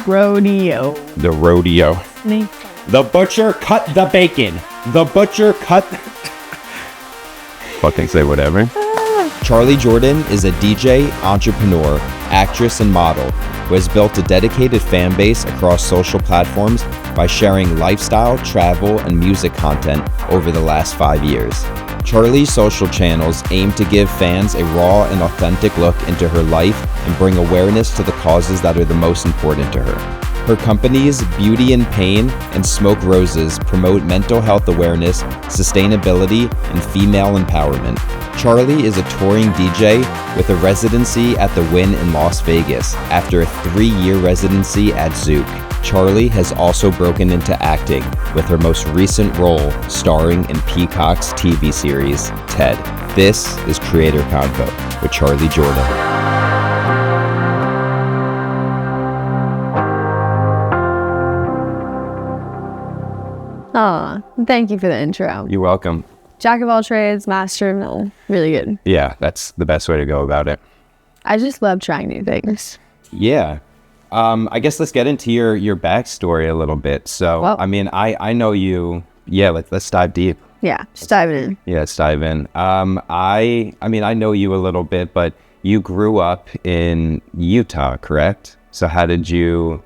Rodeo. The rodeo. The butcher cut the bacon. The butcher cut... Fucking say whatever. Charly Jordan is a DJ, entrepreneur, actress, and model who has built a dedicated fan base across social platforms by sharing lifestyle, travel, and music content over the last 5 years. Charly's social channels aim to give fans a raw and authentic look into her life and bring awareness to the causes that are the most important to her. Her companies, Beauty and Pain and Smoke Roses, promote mental health awareness, sustainability, and female empowerment. Charly is a touring DJ with a residency at the Wynn in Las Vegas after a 3-year residency at Zouk. Charly has also broken into acting, with her most recent role starring in Peacocks TV Series, Ted. This is Creator Convo with Charly Jordan. Aw, thank you for the intro. You're welcome. Jack of all trades, master of none. Really good. Yeah, that's the best way to go about it. I just love trying new things. Yeah. I guess let's get into your backstory a little bit. So, Well, I mean, I know you. Yeah, let's dive deep. Yeah, just diving in. Yeah, let's dive in. I mean, I know you a little bit, but you grew up in Utah, correct? So how did you...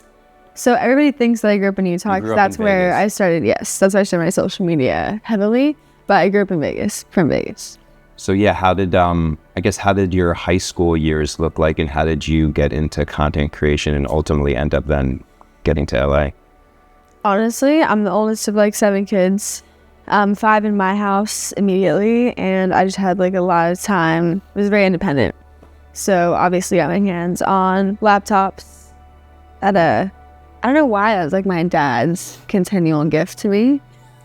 So everybody thinks that I grew up in Utah You grew because up that's in where Vegas. I started. Yes, that's where I started my social media heavily. But I grew up in Vegas, from Vegas. So yeah, how did your high school years look like, and how did you get into content creation and ultimately end up then getting to LA? Honestly, I'm the oldest of like 7 kids. 5 in my house immediately, and I just had like a lot of time. I was very independent. So obviously got my hands on laptops at I don't know why, that was like my dad's continual gift to me.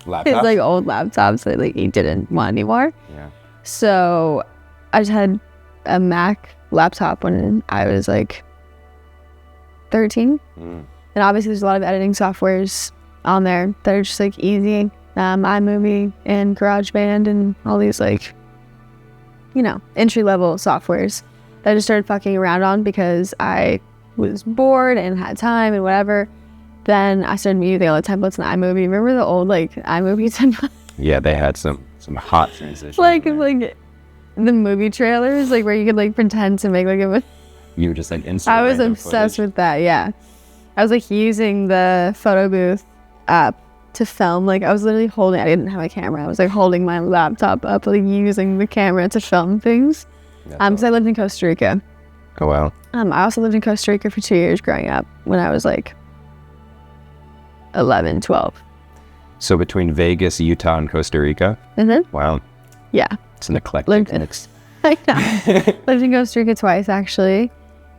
Laptop? It's like old laptops that like he didn't want anymore. Yeah. So I just had a Mac laptop when I was like 13. And obviously there's a lot of editing softwares on there that are just like easy. iMovie and GarageBand and all these like, you know, entry-level softwares that I just started fucking around on because I was bored and had time and whatever. Then I started using all the templates in iMovie. Remember the old like iMovie templates? Yeah, they had some hot transitions. like the movie trailers, like where you could like pretend to make like a... You were just like instant. I was random obsessed footage. with that, yeah. I was like using the photo booth app to film. Like I was literally I didn't have a camera. I was like holding my laptop up, like using the camera to film things. Because I lived in Costa Rica. Oh wow. I also lived in Costa Rica for 2 years growing up when I was like 11, 12. So between Vegas, Utah, and Costa Rica. Mm-hmm. Wow. Yeah. It's an eclectic Lived mix. I know. Lived in Costa Rica twice actually,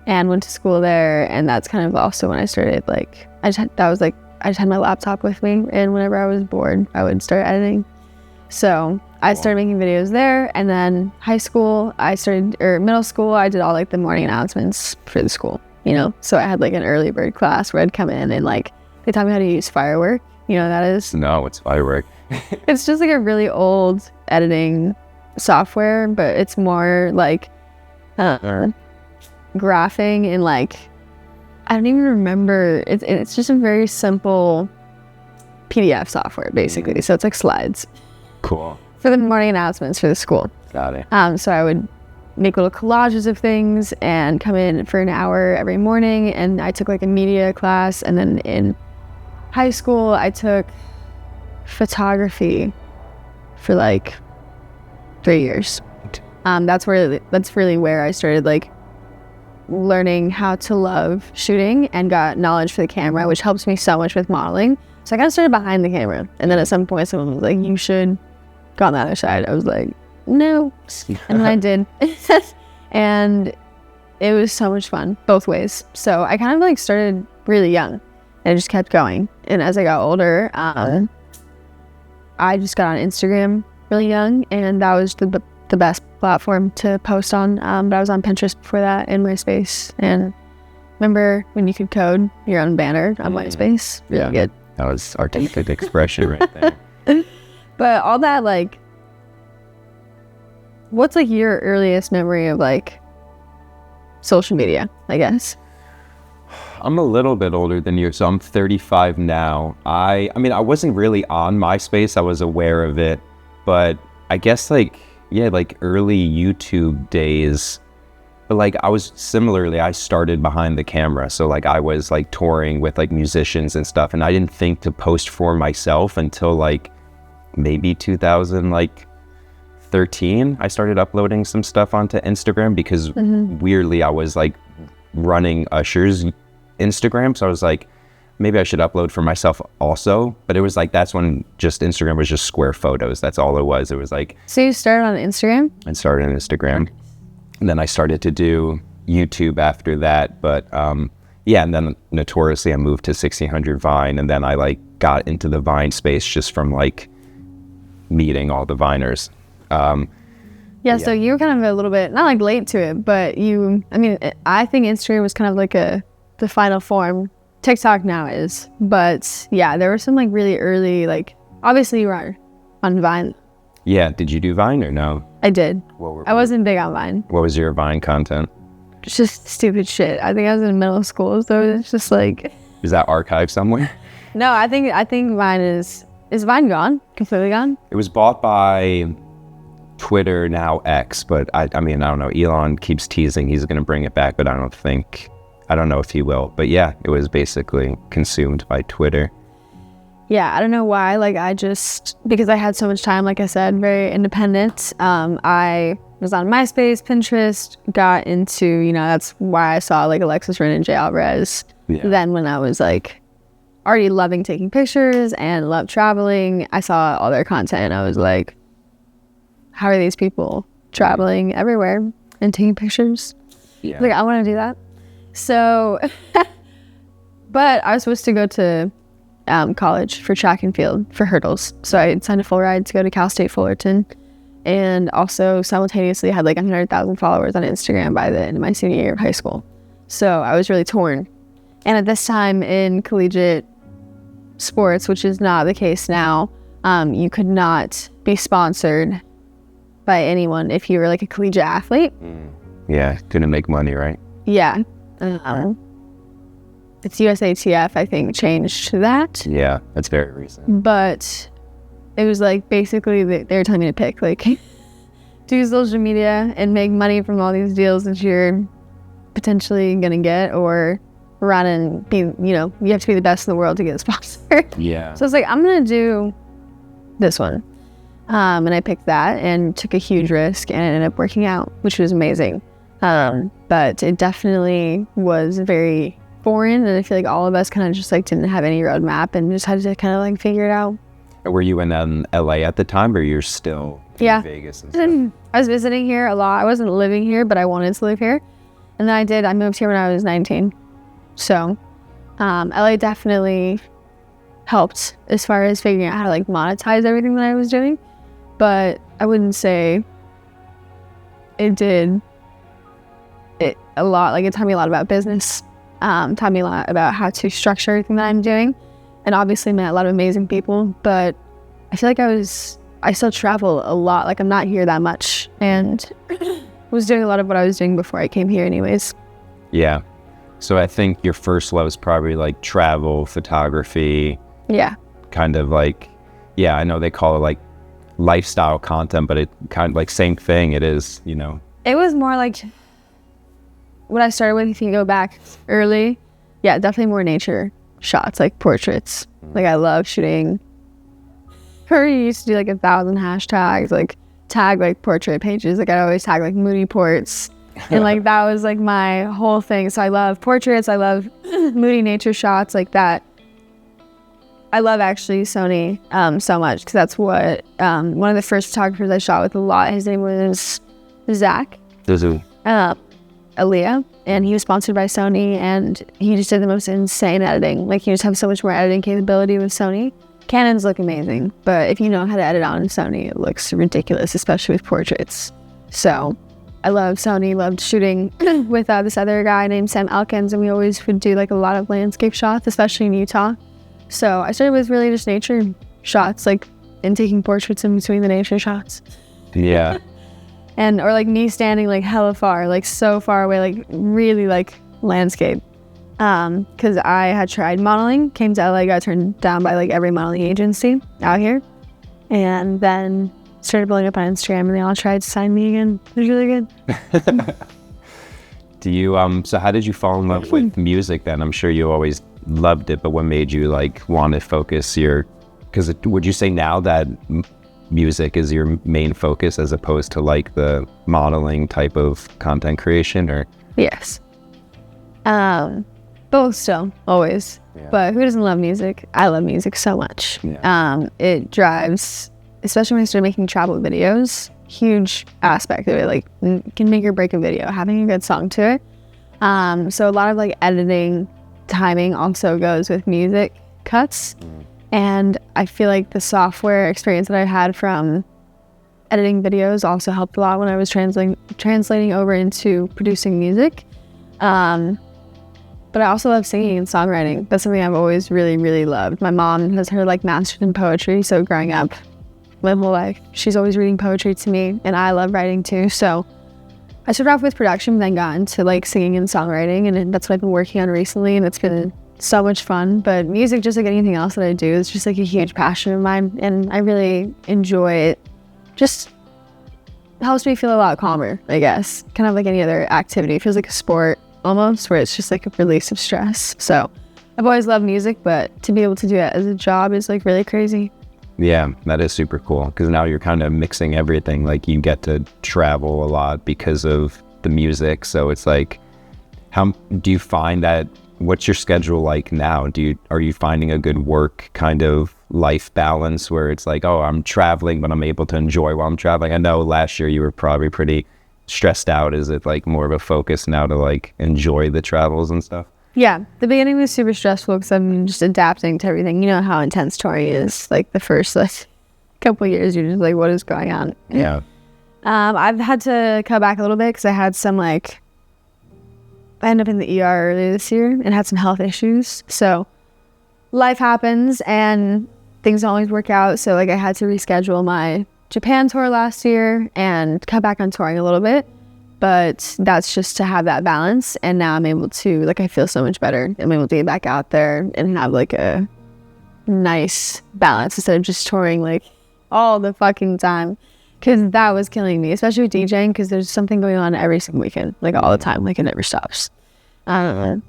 and went to school there. And that's kind of also when I started like I just had my laptop with me, and whenever I was bored, I would start editing. So I started making videos there, and then middle school, I did all like the morning announcements for the school, you know. So I had like an early bird class where I'd come in and like they taught me how to use Firework. You know what that is? No, it's firework. It's just like a really old editing software, but it's more like graphing and like I don't even remember. It's just a very simple PDF software basically. So it's like slides. Cool. For the morning announcements for the school. Got it. So I would make little collages of things and come in for an hour every morning. And I took like a media class. And then in high school, I took photography for like 3 years. That's really where I started like learning how to love shooting and got knowledge for the camera, which helps me so much with modeling. So I kind of started behind the camera. And then at some point, someone was like, you should go on the other side. I was like, no. And then I did. And it was so much fun both ways. So I kind of like started really young and just kept going. And as I got older, I just got on Instagram really young, and that was the best platform to post on. But I was on Pinterest before that and MySpace. And remember when you could code your own banner on MySpace? Really good. That was artistic expression right there. But all that, like, what's like your earliest memory of like social media, I guess? I'm a little bit older than you, so I'm 35 now. I mean, I wasn't really on MySpace. I was aware of it, but I guess like early YouTube days. But like I started behind the camera, so like I was like touring with like musicians and stuff, and I didn't think to post for myself until like maybe 2013. I started uploading some stuff onto Instagram because weirdly I was like running Usher's Instagram, so I was like, maybe I should upload for myself also. But it was like, that's when just Instagram was just square photos. That's all it was. It was like, So you started on Instagram? I started on Instagram, and then I started to do YouTube after that. But yeah, and then notoriously I moved to 1600 Vine, and then I like got into the Vine space just from like meeting all the Viners. Yeah, so you were kind of a little bit, not like late to it, but I think Instagram was kind of like the final form. TikTok now is, but yeah, there were some like really early, like, obviously you were on Vine. Yeah, did you do Vine or no? I did. I wasn't big on Vine. What was your Vine content? It's just stupid shit. I think I was in middle school, so it's just like. Is that archived somewhere? No, I think Vine is Vine gone? Completely gone? It was bought by Twitter, now X, but I mean, I don't know. Elon keeps teasing he's going to bring it back, but I don't know if he will. But yeah, it was basically consumed by Twitter. Yeah, I don't know why. Like, because I had so much time, like I said, very independent. I was on MySpace, Pinterest, got into, that's why I saw like Alexis Rin and Jay Alvarez. Yeah. Then when I was like already loving taking pictures and loved traveling, I saw all their content and I was like, how are these people traveling everywhere and taking pictures? Yeah. Like, I want to do that. So, but I was supposed to go to college for track and field for hurdles. So I signed a full ride to go to Cal State Fullerton, and also simultaneously had like 100,000 followers on Instagram by the end of my senior year of high school. So I was really torn. And at this time in collegiate sports, which is not the case now, you could not be sponsored by anyone if you were like a collegiate athlete. Yeah, couldn't make money, right? Yeah. It's USATF, I think, changed to that. Yeah, that's very recent. But it was like basically they were telling me to pick, like, do social media and make money from all these deals that you're potentially gonna get, or run and be, you have to be the best in the world to get a sponsor. Yeah. So I was like, I'm gonna do this one. And I picked that and took a huge risk, and it ended up working out, which was amazing. But it definitely was very foreign, and I feel like all of us kind of just like didn't have any roadmap and just had to kind of like figure it out. Were you in LA at the time, or you're still in Vegas and stuff? I was visiting here a lot. I wasn't living here, but I wanted to live here. And then I moved here when I was 19. So LA definitely helped as far as figuring out how to like monetize everything that I was doing. But I wouldn't say it did it a lot. Like, it taught me a lot about business, taught me a lot about how to structure everything that I'm doing, and obviously met a lot of amazing people. But I feel like I still travel a lot. Like, I'm not here that much, and was doing a lot of what I was doing before I came here anyways. Yeah. So I think your first love is probably like travel, photography. Yeah. Kind of like, yeah, I know they call it like lifestyle content, but it kind of like same thing. It is, It was more like what I started with. If you go back early, yeah, definitely more nature shots, like portraits. Like, I love shooting. I used to do like 1,000 hashtags, like tag like portrait pages. Like, I'd always tag like moody ports, and like that was like my whole thing. So I love portraits. I love moody nature shots like that. I love actually Sony so much, because that's what one of the first photographers I shot with a lot, his name was Zach. Zouk. Aaliyah, and he was sponsored by Sony, and he just did the most insane editing. Like, you just have so much more editing capability with Sony. Canons look amazing, but if you know how to edit on Sony, it looks ridiculous, especially with portraits. So I love Sony, loved shooting with this other guy named Sam Elkins, and we always would do like a lot of landscape shots, especially in Utah. So I started with really just nature shots, like, and taking portraits in between the nature shots. Yeah. Or like me standing like hella far, like so far away, like really like landscape. because I had tried modeling, came to LA, got turned down by like every modeling agency out here, and then started blowing up on Instagram, and they all tried to sign me again. It was really good. Do you so how did you fall in love with music then? I'm sure you always loved it, but what made you like want to focus because would you say now that music is your main focus as opposed to like the modeling type of content creation? Or Yes. Both still, always. Yeah. But who doesn't love music? I love music so much. Yeah. It drives, especially when I started making travel videos, huge aspect of it. Like, can make or break a video, having a good song to it. So a lot of like editing, timing also goes with music cuts. And I feel like the software experience that I had from editing videos also helped a lot when I was translating over into producing music. But I also love singing and songwriting. That's something I've always really, really loved. My mom has her like master's in poetry, so growing up, my whole life, she's always reading poetry to me, and I love writing too. So I started off with production, then got into like singing and songwriting, and that's what I've been working on recently, and it's been so much fun. But music, just like anything else that I do, is just like a huge passion of mine, and I really enjoy it. Just helps me feel a lot calmer, I guess. Kind of like any other activity. It feels like a sport almost, where it's just like a release of stress. So I've always loved music, but to be able to do it as a job is like really crazy. Yeah, that is super cool, because now you're kind of mixing everything. Like you get to travel a lot because of the music. So it's like, how do you find that? What's your schedule like now? Are you finding a good work kind of life balance where it's like, oh, I'm traveling, but I'm able to enjoy while I'm traveling? I know last year you were probably pretty stressed out. Is it like more of a focus now to like enjoy the travels and stuff? Yeah, the beginning was super stressful because I'm just adapting to everything. You know how intense touring is. Like the first like couple of years, you're just like, what is going on? Yeah. I've had to cut back a little bit because I had some like, I ended up in the ER earlier this year and had some health issues. So life happens and things don't always work out. So like I had to reschedule my Japan tour last year and cut back on touring a little bit. But that's just to have that balance. And now I'm able to, like, I feel so much better. I'm able to get back out there and have like a nice balance instead of just touring like all the fucking time. Because that was killing me, especially with DJing, because there's something going on every single weekend, like all the time, like it never stops.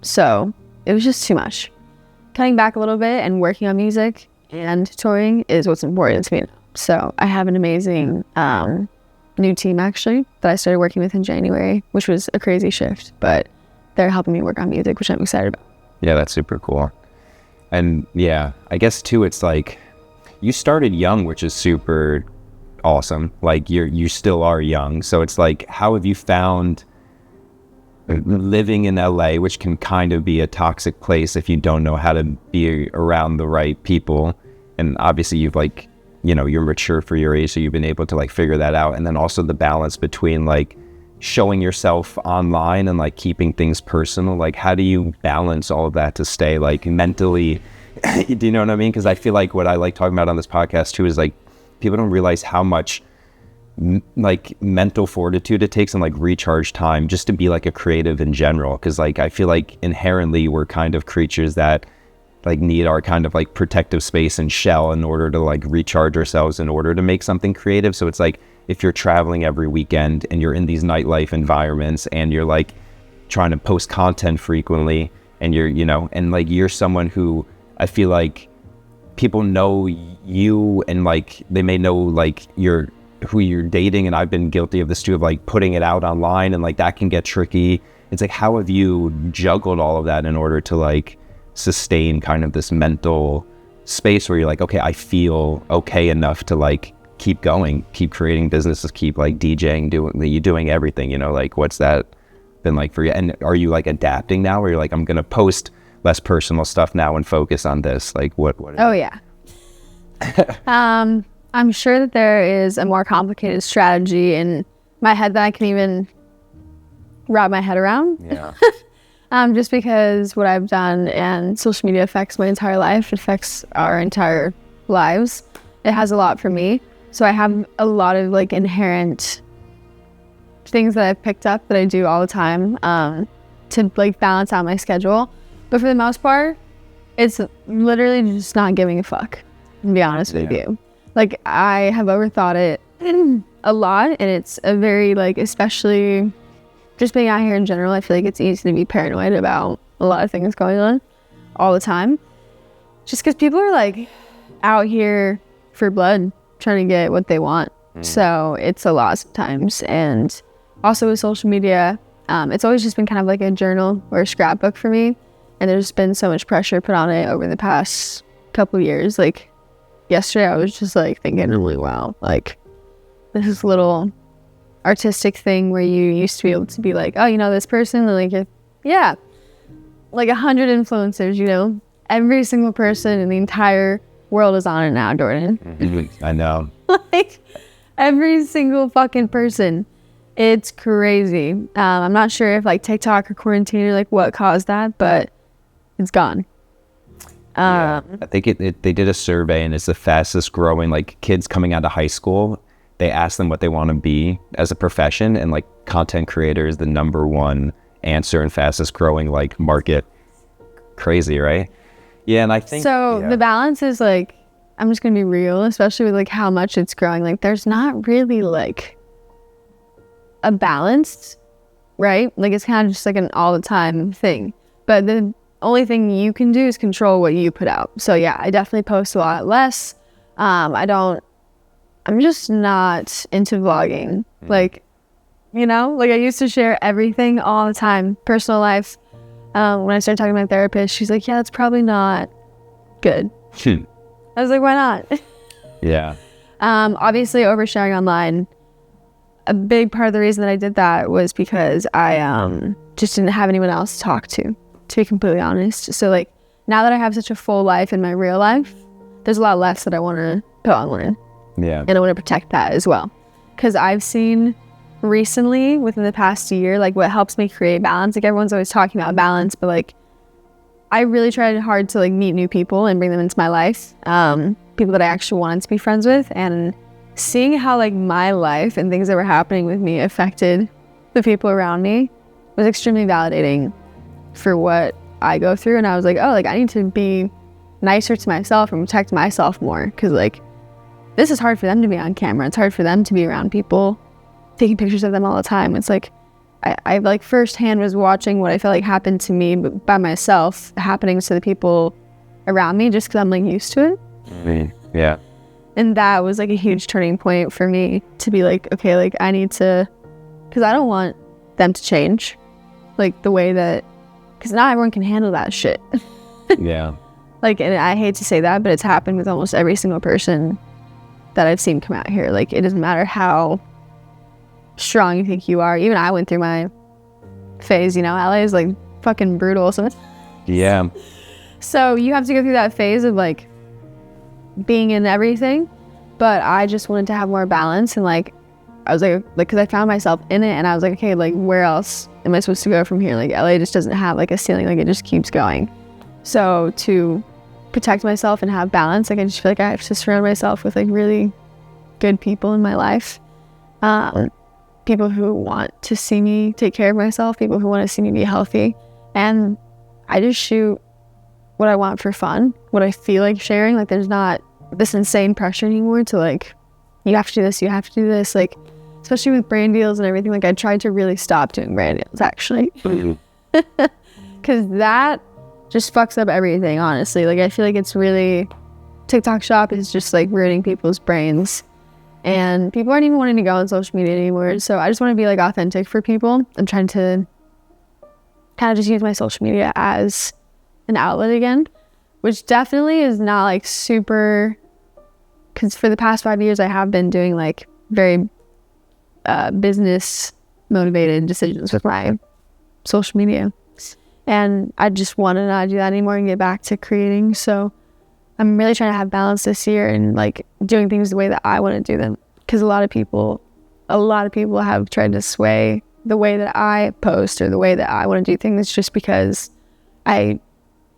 So it was just too much. Cutting back a little bit and working on music and touring is what's important to me now. So I have an amazing new team actually that I started working with in January, which was a crazy shift, but they're helping me work on music, which I'm excited about. Yeah, that's super cool. And yeah, I guess too, it's like you started young, which is super awesome. Like you still are young. So it's like, how have you found living in LA, which can kind of be a toxic place if you don't know how to be around the right people? And obviously you've like, you know, you're mature for your age, so you've been able to like figure that out. And then also the balance between like showing yourself online and like keeping things personal. Like how do you balance all of that to stay like mentally, do you know what I mean? Because I feel like what I like talking about on this podcast too is like people don't realize how much like mental fortitude it takes and like recharge time just to be like a creative in general. Because like I feel like inherently we're kind of creatures that like need our kind of like protective space and shell in order to like recharge ourselves in order to make something creative. So it's like if you're traveling every weekend and you're in these nightlife environments and you're like trying to post content frequently and you're, you know, and like you're someone who I feel like people know you and like they may know like who you're dating, and I've been guilty of this too, of like putting it out online, and like that can get tricky. It's like, how have you juggled all of that in order to like sustain kind of this mental space where you're like, okay, I feel okay enough to like keep going, keep creating businesses, keep like DJing, doing everything, you know? Like what's that been like for you? And are you like adapting now where you're like, I'm gonna post less personal stuff now and focus on this? Like what oh yeah. I'm sure that there is a more complicated strategy in my head that I can even wrap my head around. Yeah. Just because what I've done and social media affects my entire life, it affects our entire lives. It has a lot for me. So I have a lot of like inherent things that I've picked up that I do all the time to like balance out my schedule. But for the most part, it's literally just not giving a fuck, to be honest with you. Like, I have overthought it a lot, and it's a very, like, especially just being out here in general, I feel like it's easy to be paranoid about a lot of things going on all the time. Just because people are, like, out here for blood, trying to get what they want. So it's a lot sometimes. And also with social media, it's always just been kind of like a journal or a scrapbook for me. And there's been so much pressure put on it over the past couple of years. Like, yesterday I was just like thinking, really, wow, like, this is a little artistic thing where you used to be able to be like, oh, you know this person, and like, yeah, like 100 influencers, you know, every single person in the entire world is on it now, Jordan. I know. Like, every single fucking person. It's crazy. I'm not sure if like TikTok or quarantine or like what caused that, but it's gone. I think they did a survey, and it's the fastest growing, like, kids coming out of high school. They ask them what they want to be as a profession, and like content creator is the #1 answer and fastest growing, like, market. Crazy, right? Yeah. And I think so. The balance is like, I'm just gonna be real, especially with like how much it's growing. Like, there's not really like a balance, right? Like, it's kind of just like an all the time thing. But the only thing you can do is control what you put out. So yeah, I definitely post a lot less. I'm just not into vlogging. Like, you know, like I used to share everything all the time, personal life. When I started talking to my therapist, she's like, yeah, that's probably not good. I was like, why not? Yeah. Obviously oversharing online. A big part of the reason that I did that was because I just didn't have anyone else to talk to be completely honest. So like, now that I have such a full life in my real life, there's a lot less that I want to put online. Yeah. And I want to protect that as well. Because I've seen recently, within the past year, like what helps me create balance. Like, everyone's always talking about balance, but like, I really tried hard to like meet new people and bring them into my life. People that I actually wanted to be friends with, and seeing how like my life and things that were happening with me affected the people around me was extremely validating for what I go through. And I was like, oh, like I need to be nicer to myself and protect myself more, because like, this is hard for them to be on camera. It's hard for them to be around people, taking pictures of them all the time. It's like, I like firsthand was watching what I felt like happened to me by myself happening to the people around me, just because I'm like used to it. I mean, yeah. And that was like a huge turning point for me to be like, okay, like I need to, because I don't want them to change like the way that, because not everyone can handle that shit. Yeah. Like, and I hate to say that, but it's happened with almost every single person that I've seen come out here. Like, it doesn't matter how strong you think you are. Even I went through my phase, you know, LA is like fucking brutal. So Yeah. So you have to go through that phase of like being in everything. But I just wanted to have more balance, and like, I was like, because I found myself in it, and I was like, okay, like where else am I supposed to go from here? Like, LA just doesn't have like a ceiling, like it just keeps going. So to protect myself and have balance, like I just feel like I have to surround myself with like really good people in my life. People who want to see me take care of myself, people who want to see me be healthy. And I just shoot what I want for fun, what I feel like sharing. Like, there's not this insane pressure anymore to like, you have to do this, you have to do this. Like, especially with brand deals and everything, like I tried to really stop doing brand deals actually. Because that just fucks up everything, honestly. Like, I feel like it's really, TikTok shop is just like ruining people's brains. And people aren't even wanting to go on social media anymore. So I just want to be like authentic for people. I'm trying to kind of just use my social media as an outlet again, which definitely is not like super, because for the past 5 years I have been doing like very business motivated decisions with my social media. And I just want to not do that anymore and get back to creating. So I'm really trying to have balance this year and like doing things the way that I want to do them. Because a lot of people have tried to sway the way that I post or the way that I want to do things just because I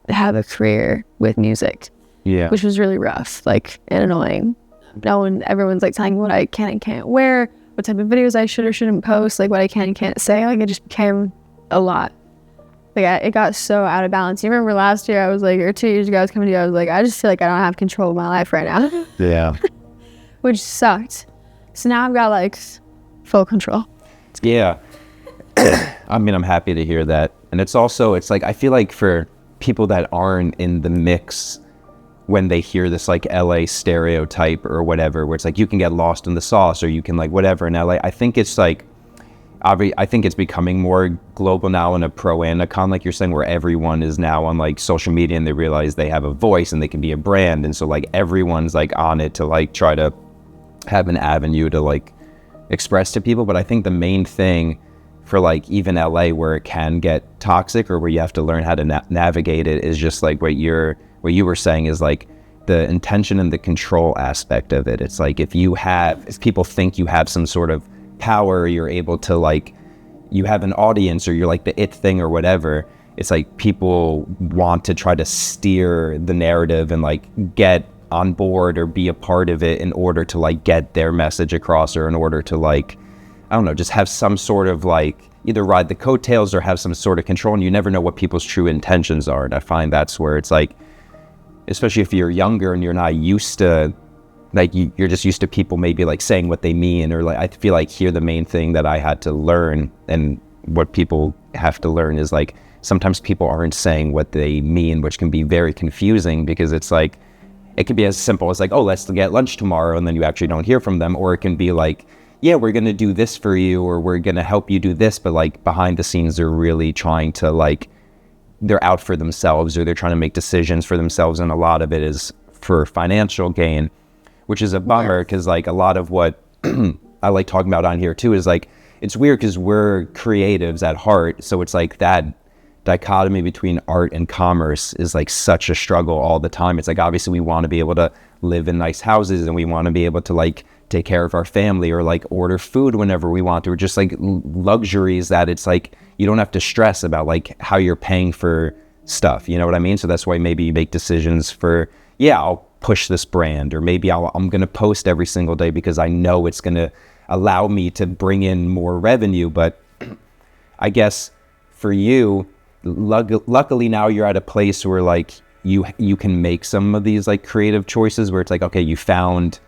have a career with music. Yeah. Which was really rough, like, and annoying. Everyone's like telling me what I can and can't wear, what type of videos I should or shouldn't post, like what I can and can't say. Like, it just became a lot. Like it got so out of balance. You remember last year I was like, or 2 years ago I was coming to you, I was like, I just feel like I don't have control of my life right now. Yeah. Which sucked. So now I've got like full control. Yeah. I mean, I'm happy to hear that. And it's like, I feel like for people that aren't in the mix, when they hear this like LA stereotype or whatever, where it's like you can get lost in the sauce or you can like whatever in LA, I think it's like, I think it's becoming more global now in a pro and a con, like you're saying, where everyone is now on like social media and they realize they have a voice and they can be a brand. And so like everyone's like on it to like try to have an avenue to like express to people. But I think the main thing for like even LA, where it can get toxic or where you have to learn how to navigate it, is just like what you were saying, is like the intention and the control aspect of it. It's like if people think you have some sort of power, you're able to like, you have an audience or you're like the it thing or whatever, it's like people want to try to steer the narrative and like get on board or be a part of it in order to like get their message across, or in order to like, I don't know, just have some sort of like either ride the coattails or have some sort of control. And you never know what people's true intentions are. And I find that's where it's like, especially if you're younger and you're not used to, like you're just used to people maybe like saying what they mean, or like, I feel like here the main thing that I had to learn, and what people have to learn, is like sometimes people aren't saying what they mean, which can be very confusing, because it's like, it could be as simple as like, oh, let's get lunch tomorrow, and then you actually don't hear from them. Or it can be like, yeah, we're going to do this for you, or we're going to help you do this. But like behind the scenes, they're really trying to like, they're out for themselves, or they're trying to make decisions for themselves. And a lot of it is for financial gain, which is a bummer, because like a lot of what I like talking about on here too is like, it's weird because we're creatives at heart. So it's like that dichotomy between art and commerce is like such a struggle all the time. It's like, obviously we want to be able to live in nice houses, and we want to be able to like take care of our family, or like order food whenever we want to, or just like luxuries that it's like, you don't have to stress about like how you're paying for stuff. You know what I mean? So that's why maybe you make decisions for, yeah, I'll push this brand, or maybe I'm going to post every single day because I know it's going to allow me to bring in more revenue. But I guess for you, luckily now you're at a place where like you can make some of these like creative choices, where it's like, okay, you found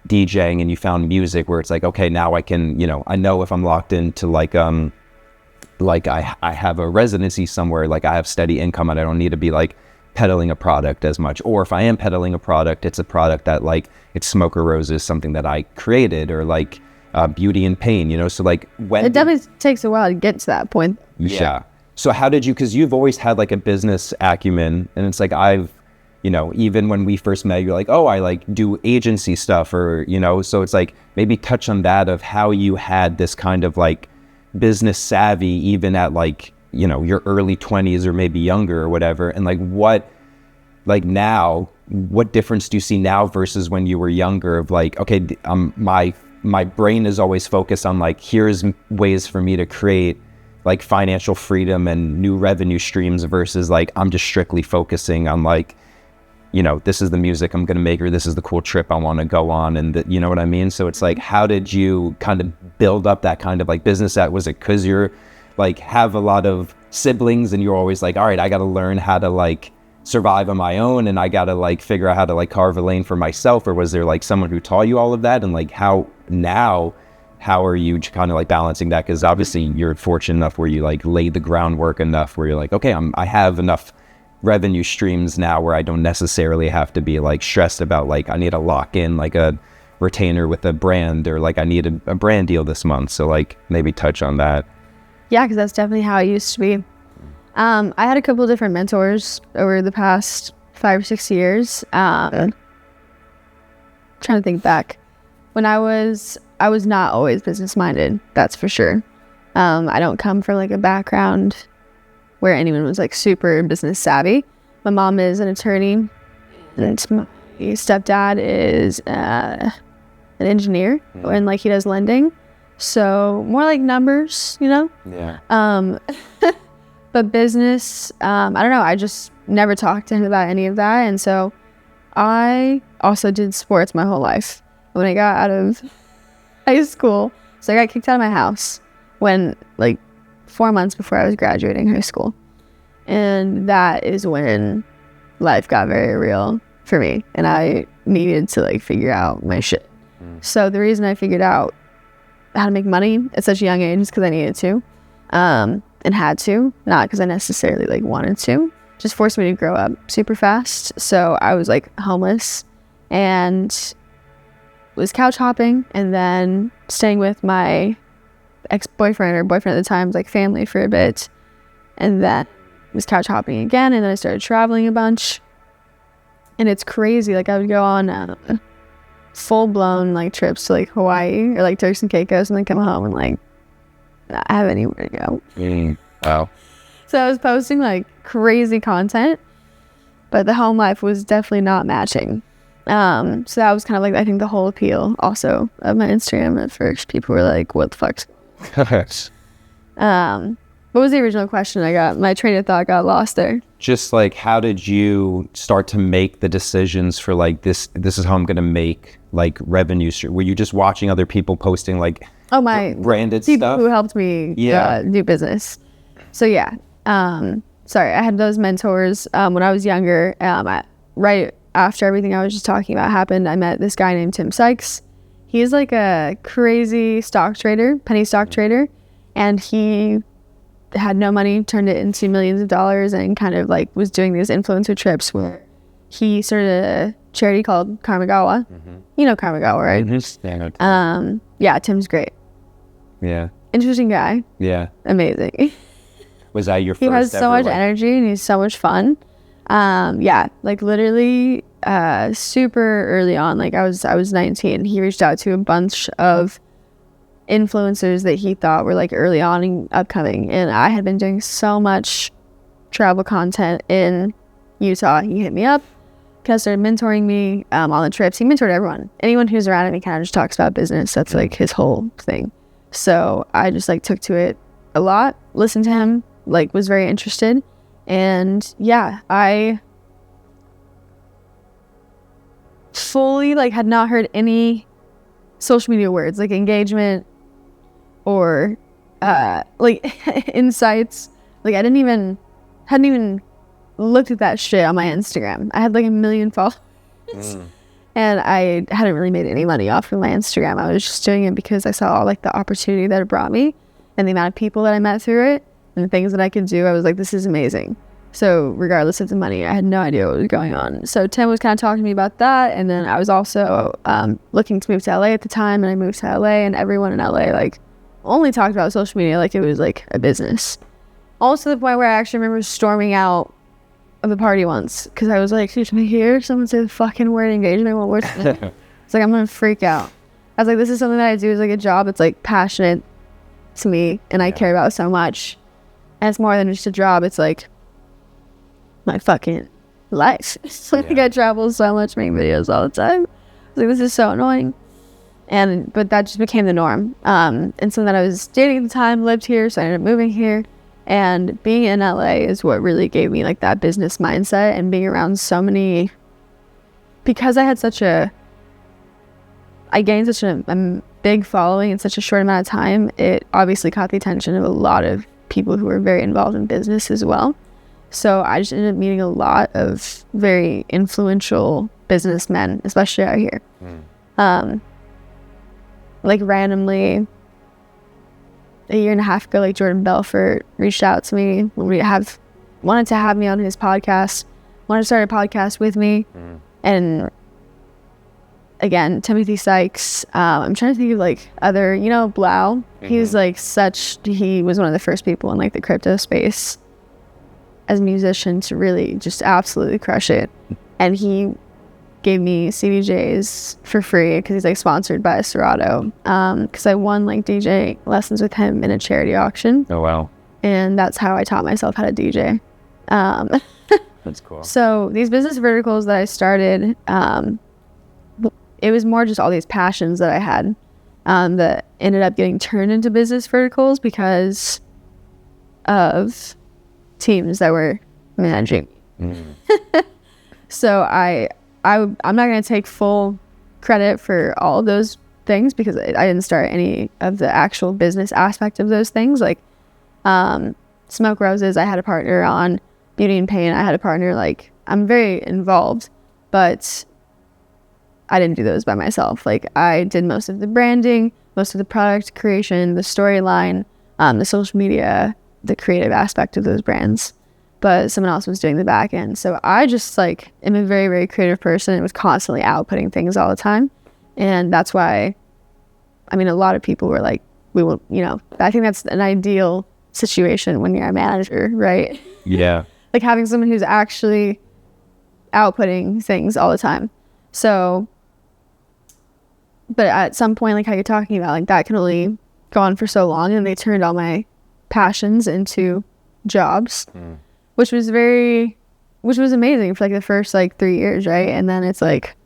DJing and you found music, where it's like, okay, now I can, you know, I know if I'm locked into like I have a residency somewhere, like I have steady income, and I don't need to be like peddling a product as much. Or if I am peddling a product, it's a product that like, it's Smoker Roses, something that I created, or like Beauty and Pain, you know? So like when it definitely takes a while to get to that point. Yeah. Sure. So how did you, because you've always had like a business acumen, and it's like you know, even when we first met, you're like, oh, I like do agency stuff, or, you know, so it's like, maybe touch on that, of how you had this kind of like business savvy, even at like, you know, your early 20s or maybe younger or whatever. And like now, what difference do you see now versus when you were younger, of like, okay, my brain is always focused on like, here's ways for me to create like financial freedom and new revenue streams, versus like, I'm just strictly focusing on like, you know, this is the music I'm going to make, or this is the cool trip I want to go on. And you know what I mean? So it's like, how did you kind of build up that kind of like business? That was it because you're like, have a lot of siblings and you're always like, all right, I got to learn how to like survive on my own, and I got to like figure out how to like carve a lane for myself? Or was there like someone who taught you all of that? And like, how are you kind of like balancing that? Because obviously you're fortunate enough where you like laid the groundwork enough where you're like, okay, I have enough revenue streams now where I don't necessarily have to be like stressed about like, I need to lock in like a retainer with a brand, or like I need a brand deal this month. So like, maybe touch on that. Yeah, because that's definitely how it used to be. I had a couple of different mentors over the past 5 or 6 years. Trying to think back. When I was not always business minded, that's for sure. I don't come from like a background where anyone was like super business savvy. My mom is an attorney, and my stepdad is an engineer, and like he does lending. So more like numbers, you know? Yeah. But business, I don't know. I just never talked to him about any of that. And so I also did sports my whole life. When I got out of high school, so I got kicked out of my house when like 4 months before I was graduating high school. And that is when life got very real for me. And I needed to like figure out my shit. So the reason I figured out how to make money at such a young age is because I needed to. And had to, not because I necessarily like wanted to. Just forced me to grow up super fast. So I was like homeless and was couch hopping and then staying with my ex-boyfriend or boyfriend at the time, like family for a bit, and then was couch hopping again, and then I started traveling a bunch. And it's crazy, like I would go on full-blown like trips to like Hawaii or like Turks and Caicos and then come home and like not have anywhere to go. Wow. So I was posting like crazy content, but the home life was definitely not matching. So that was kind of like, I think, the whole appeal also of my Instagram at first. People were like, what the fuck's what was the original question? My train of thought got lost there. Just like, how did you start to make the decisions for like, this is how I'm going to make like revenue? Were you just watching other people posting like my branded people stuff? Who helped me do business. So yeah, sorry, I had those mentors when I was younger. Right after everything I was just talking about happened, I met this guy named Tim Sykes. He's like a crazy stock trader, penny stock trader, and he had no money, turned it into millions of dollars, and kind of like was doing these influencer trips where he started a charity called Karmagawa. You know Karmagawa, right? Yeah, Tim's great. Yeah. Interesting guy. Yeah. Amazing. Was that your first? He has so much like energy and he's so much fun. Yeah, like literally super early on, like I was 19. He reached out to a bunch of influencers that he thought were like early on and upcoming, and I had been doing so much travel content in Utah. He hit me up, kind of started mentoring me on the trips. He mentored anyone who's around me, kind of just talks about business. That's like his whole thing. So I just like took to it a lot, listened to him, like was very interested. And yeah, I fully like had not heard any social media words like engagement or like insights. Like I hadn't even looked at that shit on my Instagram. I had like 1 million followers. And I hadn't really made any money off of my Instagram. I was just doing it because I saw like the opportunity that it brought me and the amount of people that I met through it and the things that I could do. I was like, this is amazing. So regardless of the money, I had no idea what was going on. So Tim was kind of talking to me about that. And then I was also looking to move to LA at the time, and I moved to LA, and everyone in LA like only talked about social media like it was like a business. Also to the point where I actually remember storming out of the party once because I was like, did I hear someone say the fucking word engagement? What word? It's like, I'm gonna freak out. I was like, this is something that I do as like a job. It's like passionate to me and I care about so much, and it's more than just a job. It's like my fucking life. Like I travel so much, make videos all the time. I was like, this is so annoying. But that just became the norm. And so that I was dating at the time, lived here, so I ended up moving here. And being in LA is what really gave me like that business mindset, and being around so many, because I gained such a big following in such a short amount of time. It obviously caught the attention of a lot of people who were very involved in business as well. So I just ended up meeting a lot of very influential businessmen, especially out here. Like randomly, a year and a half ago, like Jordan Belfort reached out to me. Wanted to have me on his podcast, wanted to start a podcast with me. And again, Timothy Sykes, I'm trying to think of like other, Blau. He's like he was one of the first people in like the crypto space as a musician to really just absolutely crush it. And he gave me CDJs for free because he's like sponsored by Serato, because I won like DJ lessons with him in a charity auction. Oh wow. And that's how I taught myself how to DJ. That's cool. So these business verticals that I started, it was more just all these passions that I had that ended up getting turned into business verticals because of teams that were managing. So I'm not going to take full credit for all of those things because I didn't start any of the actual business aspect of those things. Like Smoke Roses, I had a partner on. Beauty and Pain, I had a partner. Like, I'm very involved, but I didn't do those by myself. Like, I did most of the branding, most of the product creation, the storyline, the social media, the creative aspect of those brands, but someone else was doing the back end. So I just like am a very, very creative person and was constantly outputting things all the time. And that's why, I mean, a lot of people were like, we will, you know, I think that's an ideal situation when you're a manager, right? Yeah. Like having someone who's actually outputting things all the time. So, but at some point, like how you're talking about, like that can only go on for so long, and they turned all my passions into jobs, which was amazing for like the first like 3 years, right? And then it's like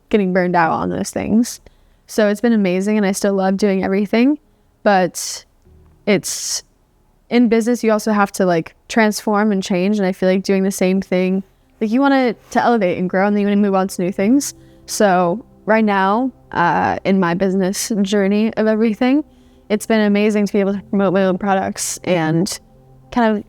getting burned out on those things. So it's been amazing, and I still love doing everything, but it's in business, you also have to like transform and change. And I feel like doing the same thing, like you want to elevate and grow, and then you want to move on to new things. So right now, in my business journey of everything, it's been amazing to be able to promote my own products and kind of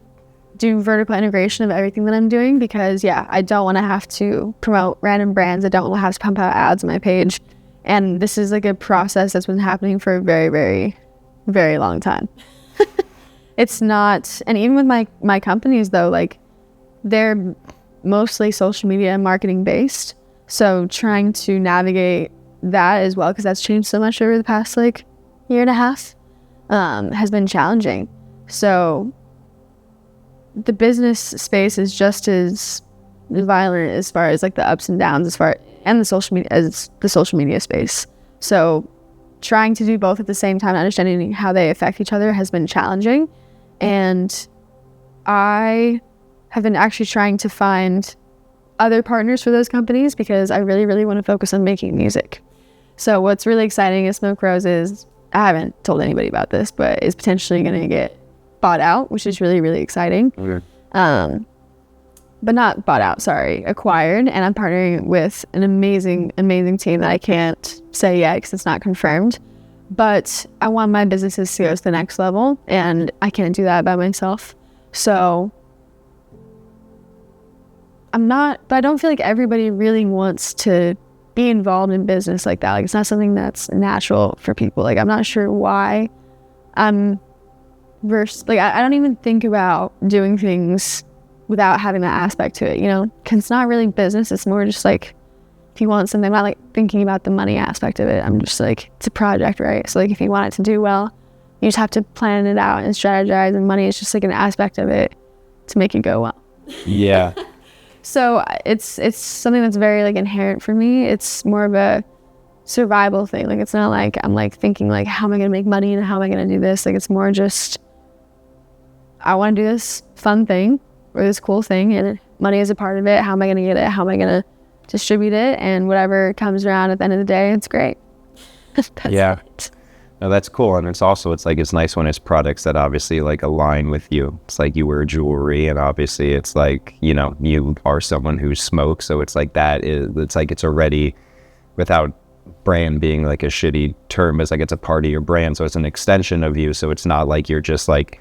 do vertical integration of everything that I'm doing, because I don't want to have to promote random brands. I don't want to have to pump out ads on my page. And this is like a process that's been happening for a very, very, very long time. It's not, and even with my companies though, like they're mostly social media and marketing based. So trying to navigate that as well, because that's changed so much over the past like year and a half, has been challenging. So the business space is just as violent as far as like the ups and downs and the social media space. So trying to do both at the same time, understanding how they affect each other, has been challenging. And I have been actually trying to find other partners for those companies, because I really, really want to focus on making music. So what's really exciting is Smoke Roses, I haven't told anybody about this, but is potentially going to get bought out, which is really, really exciting. Okay. But not bought out, sorry, acquired. And I'm partnering with an amazing, amazing team that I can't say yet because it's not confirmed. But I want my businesses to go to the next level, and I can't do that by myself. So but I don't feel like everybody really wants to be involved in business like that. Like, it's not something that's natural for people. Like, I'm not sure why I'm versed. Like, I don't even think about doing things without having that aspect to it, you know? Because it's not really business. It's more just like, if you want something, I'm not like thinking about the money aspect of it. I'm just like, it's a project, right? So like, if you want it to do well, you just have to plan it out and strategize, and money is just like an aspect of it to make it go well. Yeah. So it's something that's very like inherent for me. It's more of a survival thing. Like, it's not like I'm like thinking like, how am I going to make money and how am I going to do this? Like, it's more just, I want to do this fun thing or this cool thing, and money is a part of it. How am I going to get it? How am I going to distribute it? And whatever comes around at the end of the day, it's great. Yeah. No, that's cool. And it's nice when it's products that obviously like align with you. It's like you wear jewelry, and obviously it's like, you know, you are someone who smokes. So it's like it's already, without brand being like a shitty term, it's like it's a part of your brand. So it's an extension of you. So it's not like you're just like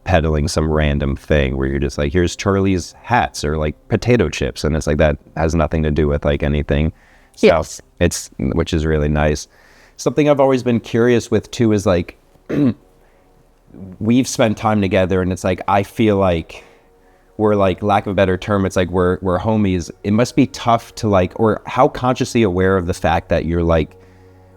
peddling some random thing where you're just like, here's Charly's hats or like potato chips. And it's like, that has nothing to do with like anything. So yes. Which is really nice. Something I've always been curious with too is like, we've spent time together, and it's like, I feel like we're like, lack of a better term, it's like we're homies. It must be tough to like, or how consciously aware of the fact that you're like,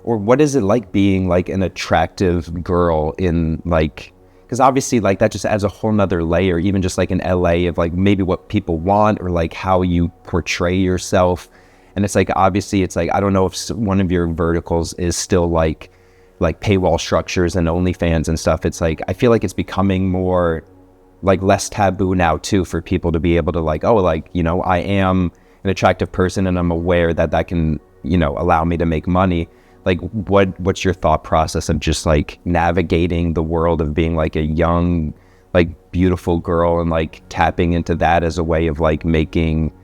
or what is it like being like an attractive girl in like, because obviously like that just adds a whole nother layer, even just like in LA, of like maybe what people want or like how you portray yourself. And it's like, obviously it's like, I don't know if one of your verticals is still like paywall structures and OnlyFans and stuff. It's like, I feel like it's becoming more like less taboo now too, for people to be able to like, oh, like, you know, I am an attractive person and I'm aware that can, you know, allow me to make money. Like, what's your thought process of just like navigating the world of being like a young, like beautiful girl, and like tapping into that as a way of like making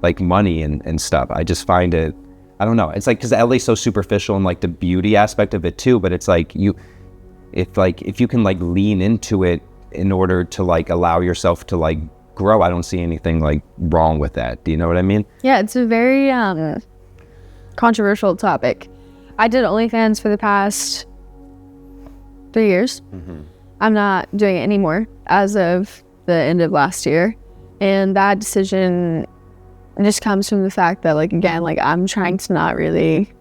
like money and stuff? I just find it, I don't know. It's like, because LA's so superficial and like the beauty aspect of it too, but it's like if you can like lean into it in order to like allow yourself to like grow. I don't see anything like wrong with that. Do you know what I mean? Yeah, it's a very controversial topic. I did OnlyFans for the past 3 years. I'm not doing it anymore as of the end of last year, and that decision just comes from the fact that, like, again, like, I'm trying to not really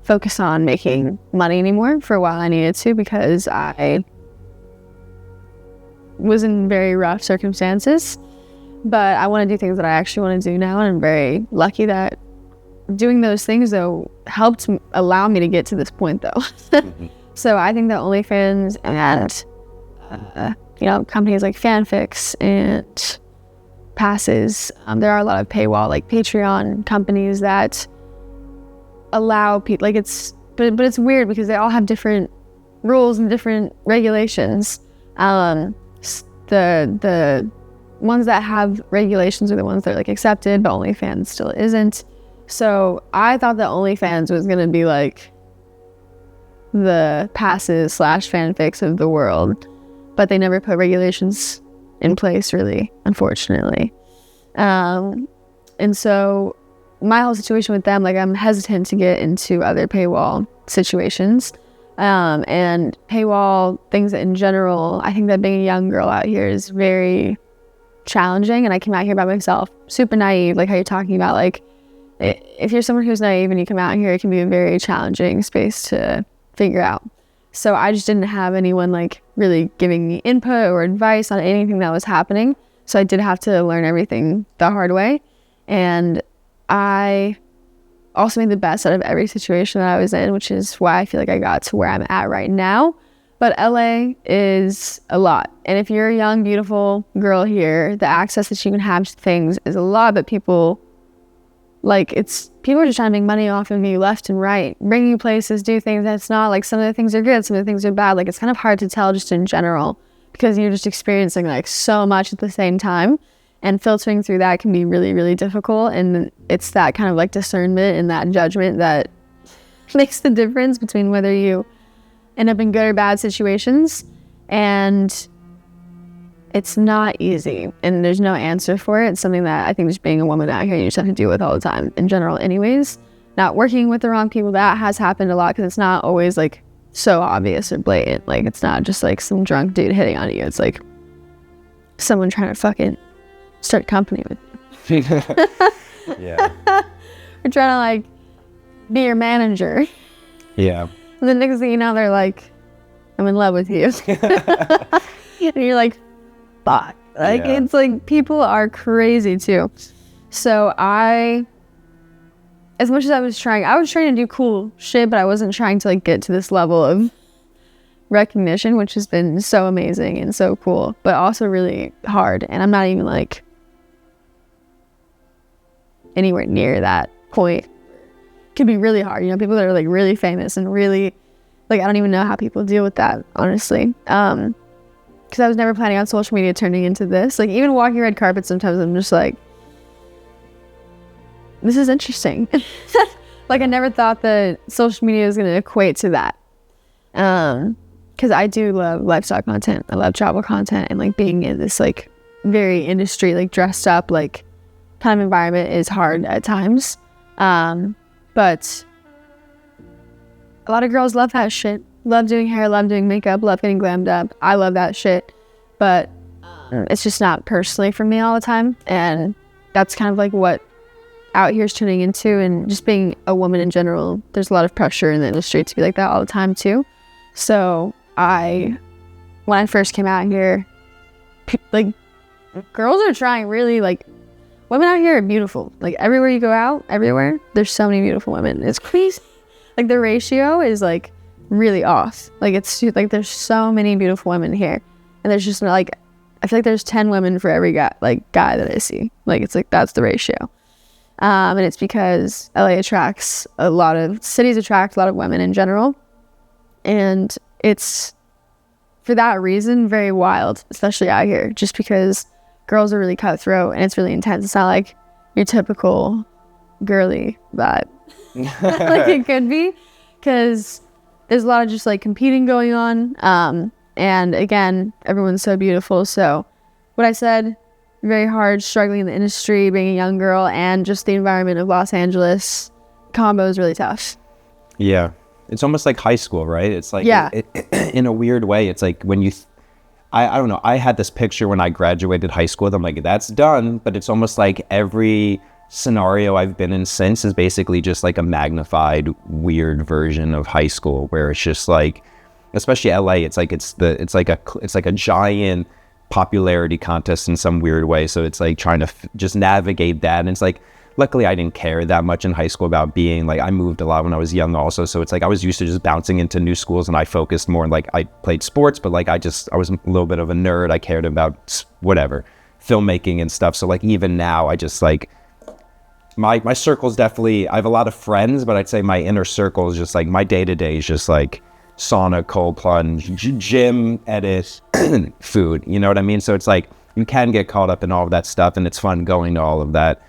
focus on making money anymore. For a while I needed to, because I was in very rough circumstances, but I want to do things that I actually want to do now, and I'm very lucky that doing those things though helped allow me to get to this point though. So I think that OnlyFans and you know, companies like Fanfics and Passes, there are a lot of paywall, like Patreon companies that allow people, like, it's but it's weird because they all have different rules and different regulations. The ones that have regulations are the ones that are like accepted, but OnlyFans still isn't. So I thought that OnlyFans was gonna be like the Passes / Fanfics of the world, but they never put regulations in place, really, unfortunately. And so my whole situation with them, like, I'm hesitant to get into other paywall situations, and paywall things in general. I think that being a young girl out here is very challenging, and I came out here by myself, super naive, like how you're talking about. Like, if you're someone who's naive and you come out here, it can be a very challenging space to figure out. So I just didn't have anyone like really giving me input or advice on anything that was happening. So I did have to learn everything the hard way. And I also made the best out of every situation that I was in, which is why I feel like I got to where I'm at right now. But LA is a lot. And if you're a young, beautiful girl here, the access that you can have to things is a lot, but people are just trying to make money off of you left and right, bring you places, do things that's not, like, some of the things are good, some of the things are bad. Like, it's kind of hard to tell just in general because you're just experiencing like so much at the same time, and filtering through that can be really, really difficult. And it's that kind of like discernment and that judgment that makes the difference between whether you end up in good or bad situations. And it's not easy, and there's no answer for it. It's something that I think just being a woman out here, you just have to deal with all the time in general anyways. Not working with the wrong people, that has happened a lot, because it's not always like so obvious or blatant. Like, it's not just like some drunk dude hitting on you. It's like someone trying to fucking start a company with you. Yeah. Or trying to like be your manager. Yeah. And the next thing you know, they're like, I'm in love with you. And you're like, fuck. Like, yeah. It's like, people are crazy too. So as much as I was trying to do cool shit, but I wasn't trying to like get to this level of recognition, which has been so amazing and so cool, but also really hard. And I'm not even like anywhere near that point. It could be really hard, you know, people that are like really famous and really, like, I don't even know how people deal with that, honestly. Because I was never planning on social media turning into this. Like, even walking red carpet, sometimes I'm just like, this is interesting. Like, I never thought that social media was going to equate to that. Because I do love lifestyle content. I love travel content, and like being in this like very industry, like dressed up, like kind of environment is hard at times. But a lot of girls love that shit. Love doing hair, love doing makeup, love getting glammed up. I love that shit. But it's just not personally for me all the time. And that's kind of like what out here is turning into. And just being a woman in general, there's a lot of pressure in the industry to be like that all the time too. So when I first came out here, like, girls are trying really, like, women out here are beautiful. Like, everywhere you go out, everywhere, there's so many beautiful women. It's crazy. Like, the ratio is like really off. Like, it's like there's so many beautiful women here, and there's just like, I feel like there's 10 women for every guy that I see. Like, it's like, that's the ratio. And it's because LA attracts cities attract a lot of women in general, and it's for that reason very wild, especially out here, just because girls are really cutthroat and it's really intense. It's not like your typical girly vibe like it could be, because there's a lot of just like competing going on. And again, everyone's so beautiful. So what I said, very hard, struggling in the industry, being a young girl, and just the environment of Los Angeles, Convo is really tough. Yeah. It's almost like high school, right? It's like, yeah. In a weird way, it's like when you, I don't know, I had this picture when I graduated high school. I'm like, that's done. But it's almost like every scenario I've been in since is basically just like a magnified weird version of high school, where it's just like, especially LA, it's like a giant popularity contest in some weird way. So it's like trying to just navigate that. And it's like, luckily I didn't care that much in high school about being like, I moved a lot when I was young also. So it's like I was used to just bouncing into new schools, and I focused more on like, I played sports, but like I was a little bit of a nerd. I cared about whatever, filmmaking and stuff. So like even now I just like, my circle's definitely, I have a lot of friends, but I'd say my inner circle is just like, my day-to-day is just like sauna, cold plunge, gym, edit, food, you know what I mean? So it's like, you can get caught up in all of that stuff, and it's fun going to all of that,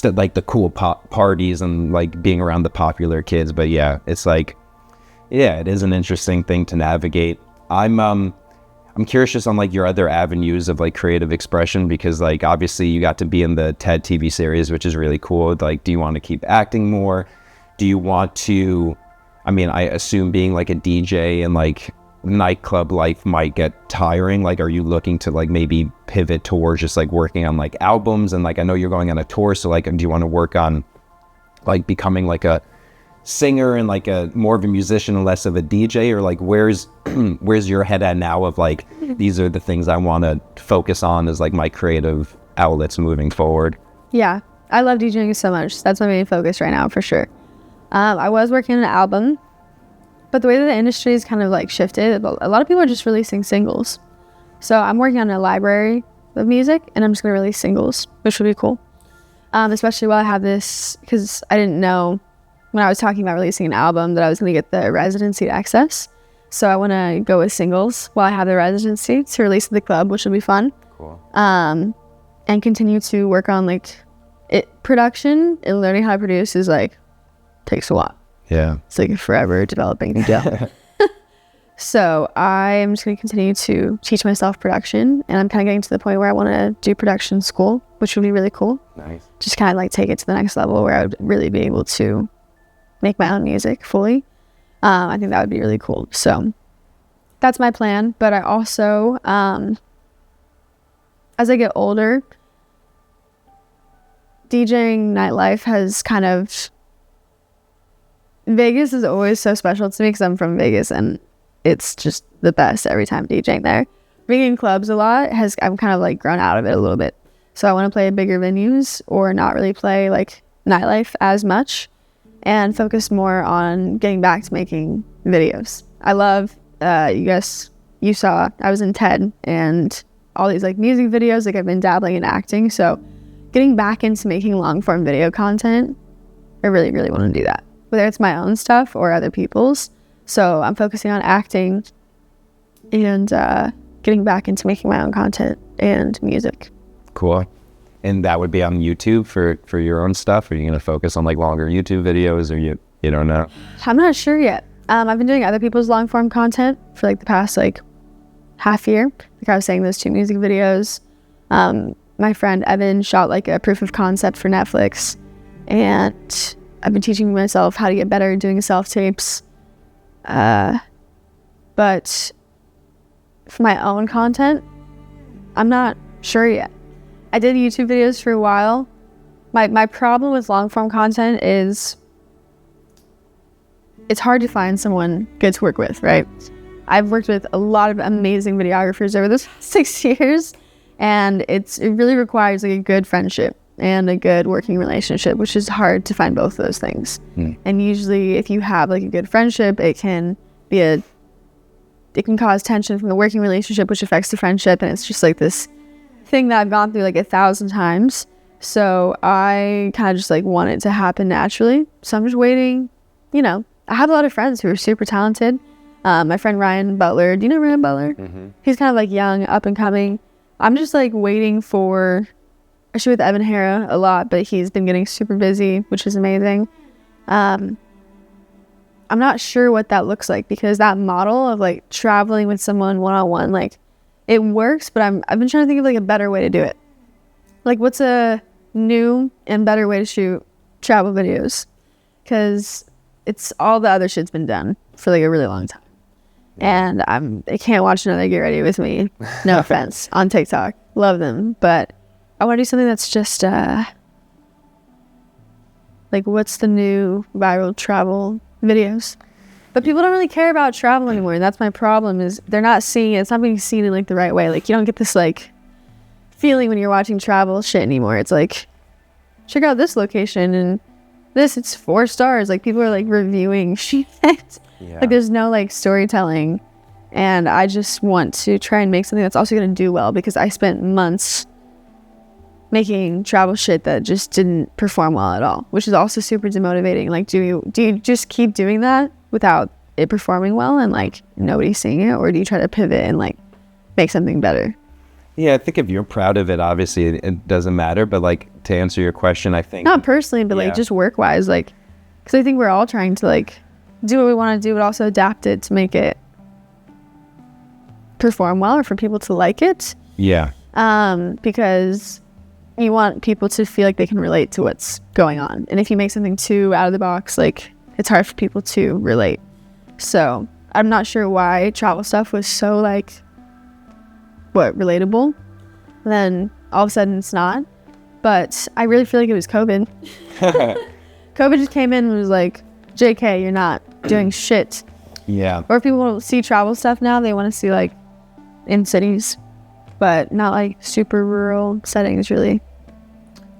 like the cool parties and like being around the popular kids. But yeah, it's like, yeah, it is an interesting thing to navigate. I'm curious just on like your other avenues of like creative expression, because like obviously you got to be in the TED TV series, which is really cool. Like, do you want to keep acting more? Do you want to, I mean, I assume being like a DJ and like nightclub life might get tiring. Like, are you looking to like maybe pivot towards just like working on like albums? And like, I know you're going on a tour, so like, do you want to work on like becoming like a singer and like a more of a musician and less of a DJ? Or like, where's your head at now of like, these are the things I want to focus on as like my creative outlets moving forward? Yeah, I love DJing so much. That's my main focus right now for sure. I was working on an album, but the way that the industry is kind of like shifted, a lot of people are just releasing singles. So I'm working on a library of music, and I'm just going to release singles, which would be cool. Especially while I have this, because I didn't know when I was talking about releasing an album that I was going to get the residency access. So I want to go with singles while I have the residency to release at the club, which will be fun. Cool. And continue to work on like production, and learning how to produce is like, takes a lot. Yeah. It's like a forever developing job. So I am just going to continue to teach myself production, and I'm kind of getting to the point where I want to do production school, which would be really cool. Nice. Just kind of like take it to the next level where I would really be able to make my own music fully. I think that would be really cool. So that's my plan. But I also, as I get older, DJing nightlife has kind of, Vegas is always so special to me because I'm from Vegas, and it's just the best every time DJing there. Being in clubs a lot I'm kind of like grown out of it a little bit. So I want to play bigger venues, or not really play like nightlife as much, and focus more on getting back to making videos. I love, you saw, I was in TED and all these like music videos, like I've been dabbling in acting. So getting back into making long form video content, I really, really want to do that, whether it's my own stuff or other people's. So I'm focusing on acting and getting back into making my own content and music. Cool. And that would be on YouTube for your own stuff? Or are you going to focus on like longer YouTube videos, or you don't know? I'm not sure yet. I've been doing other people's long form content for like the past like half year. Like I was saying, those 2 music videos. My friend Evan shot like a proof of concept for Netflix, and I've been teaching myself how to get better at doing self-tapes. But for my own content, I'm not sure yet. I did YouTube videos for a while. My problem with long form content is it's hard to find someone good to work with, right? I've worked with a lot of amazing videographers over the 6 years, and it really requires like a good friendship and a good working relationship, which is hard to find both of those things. And usually if you have like a good friendship, it can cause tension from the working relationship, which affects the friendship, and it's just like this thing that I've gone through like 1,000 times. So I kind of just like want it to happen naturally. So I'm just waiting. I have a lot of friends who are super talented. My friend Ryan Butler, do you know Ryan Butler? Mm-hmm. He's kind of like young, up and coming. I'm just like waiting for, I shoot with Evan Hara a lot, but he's been getting super busy, which is amazing. And I'm not sure what that looks like, because that model of like traveling with someone one-on-one, like it works, but I've been trying to think of like a better way to do it. Like, what's a new and better way to shoot travel videos? Because it's all the other shit's been done for like a really long time, and I can't watch another Get Ready With Me, no offense, on TikTok. Love them, but I want to do something that's just like, what's the new viral travel videos? But people don't really care about travel anymore, and that's my problem, is they're not seeing it. It's not being seen in like the right way. Like, you don't get this like feeling when you're watching travel shit anymore. It's like, check out this location and this, it's 4 stars. Like, people are like reviewing shit. Yeah. Like, there's no like storytelling, and I just want to try and make something that's also going to do well, because I spent months making travel shit that just didn't perform well at all, which is also super demotivating. Like, do you just keep doing that without it performing well and like nobody's seeing it, or do you try to pivot and like make something better? Yeah, I think if you're proud of it, obviously it doesn't matter. But like, to answer your question, I think not personally, but like just work wise, like, because I think we're all trying to like do what we want to do, but also adapt it to make it perform well or for people to like it. Yeah. Because you want people to feel like they can relate to what's going on. And if you make something too out of the box, like, it's hard for people to relate. So I'm not sure why travel stuff was so like, relatable. Then all of a sudden it's not. But I really feel like it was COVID. COVID just came in and was like, JK, you're not doing shit. Yeah. Or if people see travel stuff now, they want to see like in cities, but not like super rural settings really.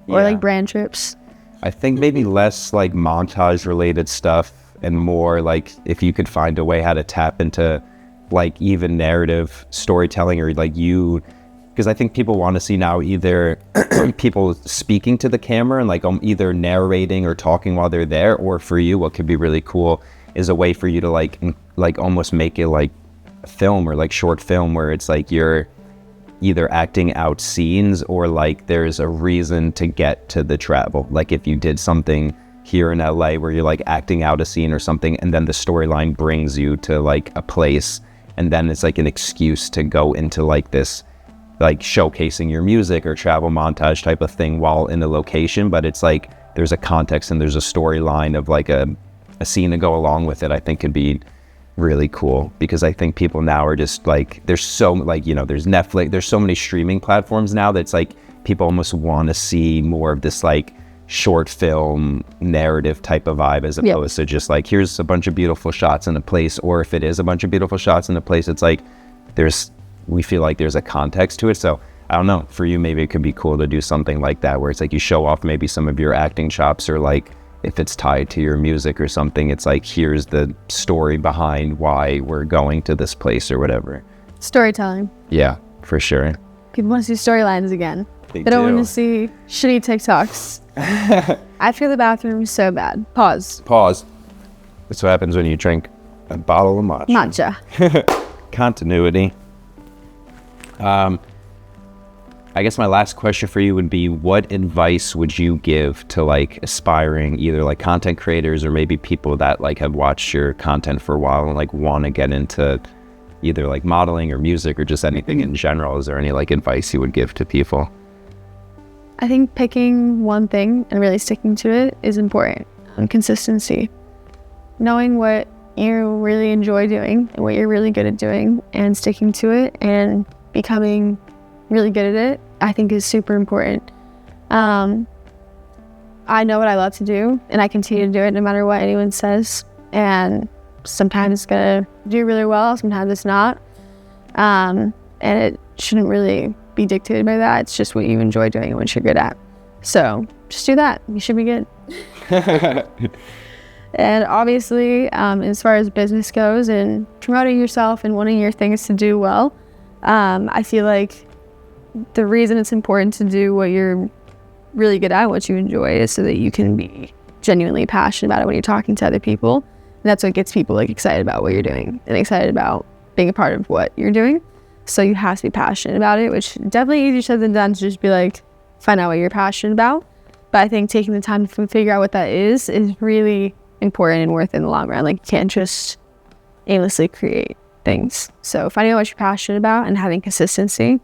Or like brand trips. I think maybe less like montage related stuff and more like if you could find a way how to tap into like even narrative storytelling, or like because I think people want to see now either people speaking to the camera and like either narrating or talking while they're there, or for you what could be really cool is a way for you to like almost make it like a film or like short film, where it's like you're either acting out scenes or like there's a reason to get to the travel. Like if you did something here in LA where you're like acting out a scene or something, and then the storyline brings you to like a place, and then it's like an excuse to go into like this like showcasing your music or travel montage type of thing while in the location. But it's like there's a context and there's a storyline of like a scene to go along with it. I think could be really cool, because I think people now are just like, there's so like, you know, there's Netflix, there's so many streaming platforms now that's like people almost want to see more of this like short film narrative type of vibe, as opposed to just like, here's a bunch of beautiful shots in a place. Or if it is a bunch of beautiful shots in a place, it's like we feel like there's a context to it. So I don't know, for you maybe it could be cool to do something like that, where it's like you show off maybe some of your acting chops, or like if it's tied to your music or something, it's like, here's the story behind why we're going to this place or whatever. Storytelling. Yeah, for sure. People want to see storylines again. They don't want to see shitty TikToks. I have to go to the bathroom so bad. Pause. That's what happens when you drink a bottle of matcha. Continuity. I guess my last question for you would be, what advice would you give to like aspiring either like content creators, or maybe people that like have watched your content for a while and like want to get into either like modeling or music or just anything in general? Is there any like advice you would give to people? I think picking one thing and really sticking to it is important. Consistency. Knowing what you really enjoy doing and what you're really good at doing, and sticking to it and becoming really good at it, I think is super important. I know what I love to do, and I continue to do it no matter what anyone says. And sometimes it's gonna do really well, sometimes it's not. And it shouldn't really be dictated by that. It's just what you enjoy doing and what you're good at. So just do that. You should be good. And obviously, as far as business goes and promoting yourself and wanting your things to do well, I feel like the reason it's important to do what you're really good at, what you enjoy, is so that you can be genuinely passionate about it when you're talking to other people. And that's what gets people like excited about what you're doing and excited about being a part of what you're doing. So you have to be passionate about it, which definitely easier said than done to just be like, find out what you're passionate about. But I think taking the time to figure out what that is really important and worth it in the long run. Like, you can't just aimlessly create things. So finding out what you're passionate about and having consistency,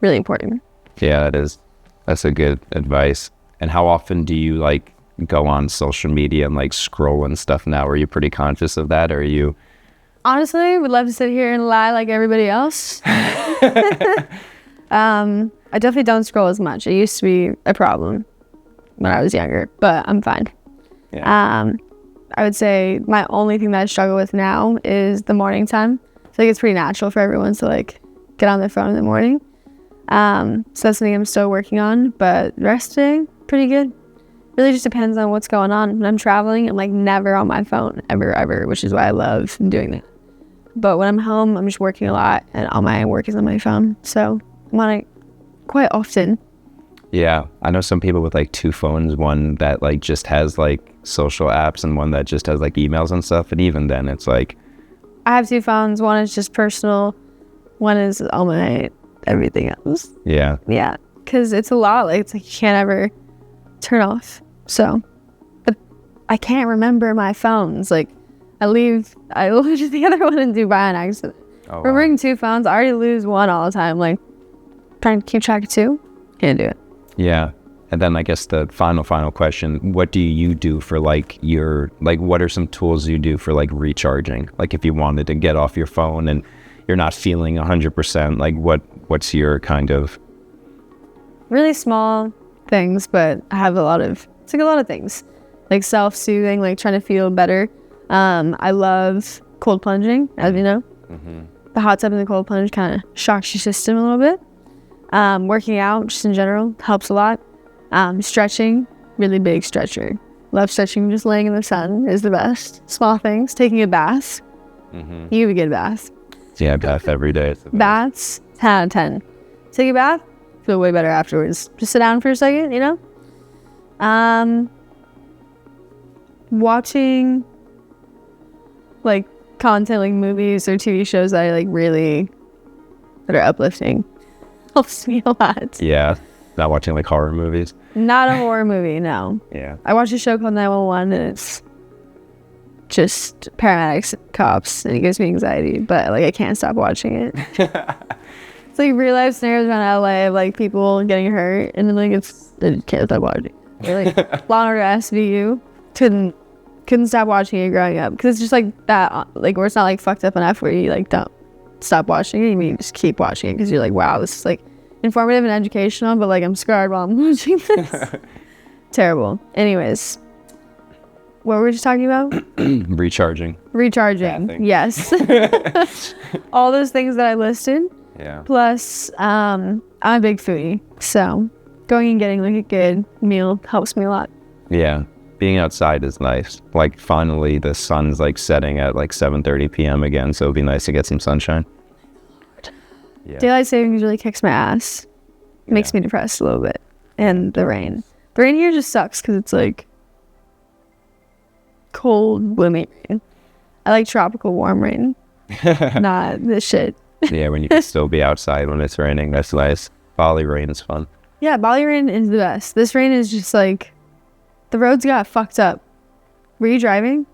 really important. Yeah, that's a good advice. And how often do you like go on social media and like scroll and stuff now? Are you pretty conscious of that, or are you? Honestly, would love to sit here and lie like everybody else. I definitely don't scroll as much. It used to be a problem when I was younger, but I'm fine. Yeah. I would say my only thing that I struggle with now is the morning time. I feel like it's pretty natural for everyone to like get on their phone in the morning. So that's something I'm still working on, but the rest of the day, pretty good. Really just depends on what's going on. When I'm traveling, I'm like never on my phone ever, which is why I love doing that. But when I'm home, I'm just working a lot and all my work is on my phone. So I'm on it quite often. Yeah, I know some people with like 2 phones, one that like just has like social apps and one that just has like emails and stuff. And even then it's like, I have 2 phones. One is just personal. One is all my everything else. Yeah. Yeah, because it's a lot. Like, it's like you can't ever turn off. So, but I can't remember my phones. Like, I lose the other one in Dubai on accident. Oh, wow. Remembering 2 phones, I already lose one all the time. Like, trying to keep track of 2, can't do it. Yeah. And then I guess the final question, what do you do for like what are some tools you do for like recharging? Like if you wanted to get off your phone and you're not feeling 100%, like what's your kind of? Really small things, but I have a lot of things. Like self-soothing, like trying to feel better. I love cold plunging, as you know. Mm-hmm. The hot tub and the cold plunge kind of shocks your system a little bit. Working out just in general helps a lot. Stretching, really big stretcher. Love stretching, just laying in the sun is the best. Small things, taking a bath. Mm-hmm. You have a good bath. Yeah, bath every day. Baths, 10 out of 10. Take a bath, feel way better afterwards. Just sit down for a second, you know? Watching like content, like movies or TV shows that I like really, that are uplifting, helps me a lot. Yeah, not watching like horror movies. Not a horror movie, no. Yeah. I watched a show called 911 and it's just paramedics, cops, and it gives me anxiety, but like I can't stop watching it. It's like real life scenarios around LA of like people getting hurt, and then like I can't stop watching it. Or, like Law & Order SVU, couldn't stop watching it growing up because it's just like that, like where it's not like fucked up enough where you like don't stop watching it, you just keep watching it because you're like, wow, this is like informative and educational, but like I'm scarred while I'm watching this. Terrible. Anyways, what were we just talking about? Recharging. Yes. All those things that I listed. Yeah. Plus I'm a big foodie, so going and getting like a good meal helps me a lot. Yeah, being outside is nice. Like finally the sun's like setting at like 7:30 p.m. again, so it'd be nice to get some sunshine. Yeah. Daylight savings really kicks my ass. Makes me depressed a little bit. And the rain here just sucks because it's like cold, gloomy rain. I like tropical warm rain, not this shit. Yeah, when you can still be outside when it's raining, that's nice. Bali rain is fun. Yeah, Bali rain is the best. This rain is just like, the roads got fucked up. Were you driving?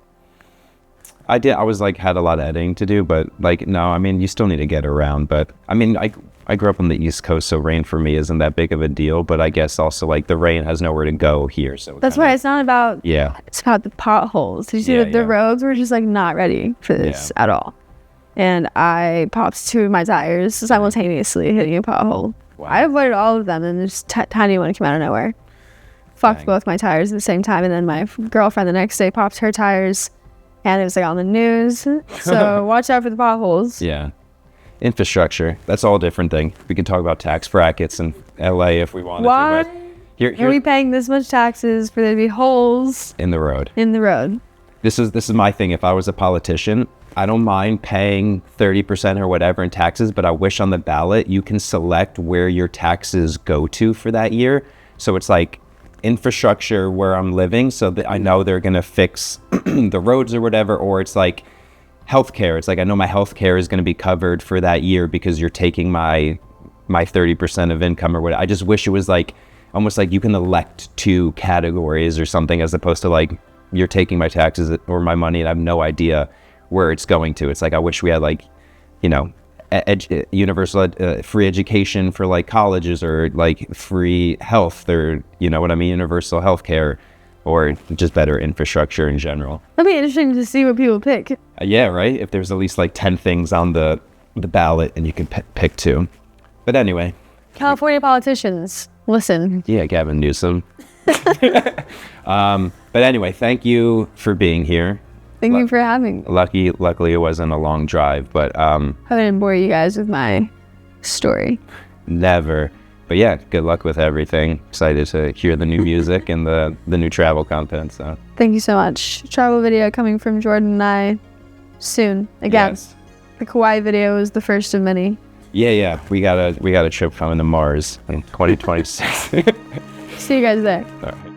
I did. I was like, had a lot of editing to do, but like, no, I mean, you still need to get around. But I mean, I grew up on the East Coast, so rain for me isn't that big of a deal. But I guess also like the rain has nowhere to go here. So that's why it's not about, it's about the potholes. Did you see that the roads were just like not ready for this at all? And I popped 2 of my tires simultaneously hitting a pothole. Wow. I avoided all of them, and this tiny one came out of nowhere. Fucked both my tires at the same time, and then my girlfriend the next day popped her tires, and it was like on the news. So watch out for the potholes. Yeah. Infrastructure, that's all a different thing. We can talk about tax brackets in LA if we wanted to. But here, are we paying this much taxes for there to be holes in the road? This is my thing. If I was a politician, I don't mind paying 30% or whatever in taxes, but I wish on the ballot you can select where your taxes go to for that year. So it's like infrastructure where I'm living, so that I know they're gonna fix the roads or whatever, or it's like healthcare. It's like I know my healthcare is gonna be covered for that year because you're taking my 30% of income or whatever. I just wish it was like almost like you can elect 2 categories or something as opposed to like you're taking my taxes or my money and I have no idea where it's going to. It's like, I wish we had like, you know, universal free education for like colleges, or like free health, or you know what I mean, universal health care, or just better infrastructure in general. That'd be interesting to see what people pick. Yeah, right? If there's at least like 10 things on the ballot and you can pick 2. But anyway. California politicians, listen. Yeah, Gavin Newsom. But anyway, thank you for being here. Thank you for having me. Luckily it wasn't a long drive, but I didn't bore you guys with my story. Never. But yeah, good luck with everything. Excited to hear the new music and the new travel content. So thank you so much. Travel video coming from Jordan and I soon. Again, yes. The Kauai video is the first of many. Yeah. We got a trip coming to Mars in 2026. See you guys there. All right.